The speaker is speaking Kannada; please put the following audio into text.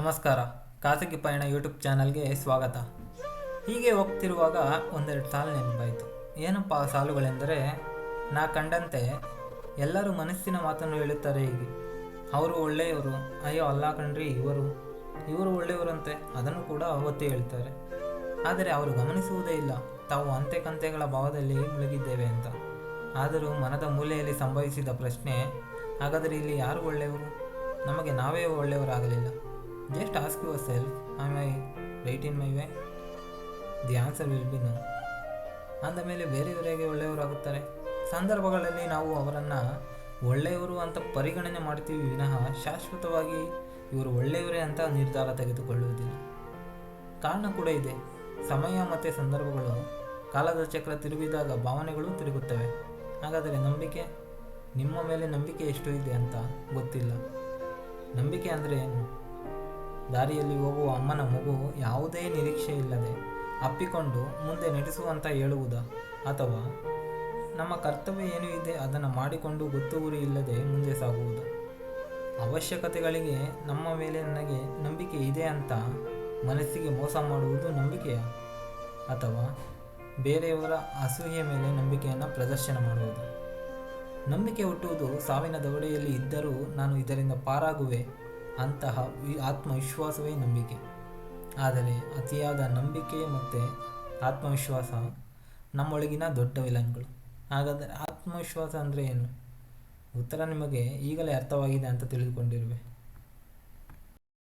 ನಮಸ್ಕಾರ. ಖಾಸಗಿ ಪಯಣ ಯೂಟ್ಯೂಬ್ ಚಾನಲ್ಗೆ ಸ್ವಾಗತ. ಹೀಗೆ ಹೋಗ್ತಿರುವಾಗ ಒಂದೆರಡು ಸಾಲು ನೆನಪಾಯಿತು. ಏನಪ್ಪ ಆ ಸಾಲುಗಳೆಂದರೆ, ನಾ ಕಂಡಂತೆ ಎಲ್ಲರೂ ಮನಸ್ಸಿನ ಮಾತನ್ನು ಹೇಳುತ್ತಾರೆ. ಹೀಗೆ ಅವರು ಒಳ್ಳೆಯವರು, ಅಯ್ಯೋ ಅಲ್ಲ ಕಣ್ರಿ ಇವರು ಒಳ್ಳೆಯವರಂತೆ, ಅದನ್ನು ಕೂಡ ಒತ್ತಿ ಹೇಳ್ತಾರೆ. ಆದರೆ ಅವರು ಗಮನಿಸುವುದೇ ಇಲ್ಲ, ತಾವು ಅಂತೆ ಕಂತೆಗಳ ಭಾವದಲ್ಲಿ ಮುಳುಗಿದ್ದೇವೆ ಅಂತ. ಆದರೂ ಮನದ ಮೂಲೆಯಲ್ಲಿ ಸಂಭವಿಸಿದ ಪ್ರಶ್ನೆ, ಹಾಗಾದರೆ ಇಲ್ಲಿ ಯಾರು ಒಳ್ಳೆಯವರು? ನಮಗೆ ನಾವೇ ಒಳ್ಳೆಯವರಾಗಲಿಲ್ಲ. Just ask yourself, am I right in my way? The answer will be no. ಅಂದ ಮೇಲೆ ಬೇರೆಯವರಿಗೆ ಒಳ್ಳೆಯವರಾಗುತ್ತಾರೆ. ಸಂದರ್ಭಗಳಲ್ಲಿ ನಾವು ಅವರನ್ನು ಒಳ್ಳೆಯವರು ಅಂತ ಪರಿಗಣನೆ ಮಾಡ್ತೀವಿ ವಿನಃ ಶಾಶ್ವತವಾಗಿ ಇವರು ಒಳ್ಳೆಯವರೇ ಅಂತ ನಿರ್ಧಾರ ತೆಗೆದುಕೊಳ್ಳುವುದಿಲ್ಲ. ಕಾರಣ ಕೂಡ ಇದೆ. ಸಮಯ ಮತ್ತು ಸಂದರ್ಭಗಳು, ಕಾಲದ ಚಕ್ರ ತಿರುಗಿದಾಗ ಭಾವನೆಗಳು ತಿರುಗುತ್ತವೆ. ಹಾಗಾದರೆ ನಂಬಿಕೆ, ನಿಮ್ಮ ಮೇಲೆ ನಂಬಿಕೆ ಎಷ್ಟು ಇದೆ ಅಂತ ಗೊತ್ತಿಲ್ಲ. ನಂಬಿಕೆ ಅಂದರೆ ಏನು? ದಾರಿಯಲ್ಲಿ ಹೋಗುವ ಅಮ್ಮನ ಮಗು ಯಾವುದೇ ನಿರೀಕ್ಷೆ ಇಲ್ಲದೆ ಅಪ್ಪಿಕೊಂಡು ಮುಂದೆ ನಡೆಸುವಂತ ಹೇಳುವುದಾ? ಅಥವಾ ನಮ್ಮ ಕರ್ತವ್ಯ ಏನು ಇದೆ ಅದನ್ನು ಮಾಡಿಕೊಂಡು ಗೊತ್ತು ಗುರಿ ಇಲ್ಲದೆ ಮುಂದೆ ಸಾಗುವುದು? ಅವಶ್ಯಕತೆಗಳಿಗೆ ನಮ್ಮ ಮೇಲೆ ನನಗೆ ನಂಬಿಕೆ ಇದೆ ಅಂತ ಮನಸ್ಸಿಗೆ ಮೋಸ ಮಾಡುವುದು ನಂಬಿಕೆಯ? ಅಥವಾ ಬೇರೆಯವರ ಅಸೂಯೆ ಮೇಲೆ ನಂಬಿಕೆಯನ್ನು ಪ್ರದರ್ಶನ ಮಾಡುವುದು? ನಂಬಿಕೆ ಹುಟ್ಟುವುದು ಸಾವಿನ ದವಡೆಯಲ್ಲಿ ಇದ್ದರೂ ನಾನು ಇದರಿಂದ ಪಾರಾಗುವೆ ಅಂತಹ ಆತ್ಮವಿಶ್ವಾಸವೇ ನಂಬಿಕೆ. ಆದರೆ ಅತಿಯಾದ ನಂಬಿಕೆ ಮತ್ತು ಆತ್ಮವಿಶ್ವಾಸ ನಮ್ಮೊಳಗಿನ ದೊಡ್ಡ ವಿಲನ್ಗಳು. ಹಾಗಾದರೆ ಆತ್ಮವಿಶ್ವಾಸ ಅಂದರೆ ಏನು? ಉತ್ತರ ನಿಮಗೆ ಈಗಲೇ ಅರ್ಥವಾಗಿದೆ ಅಂತ ತಿಳಿದುಕೊಂಡಿರುವೆ.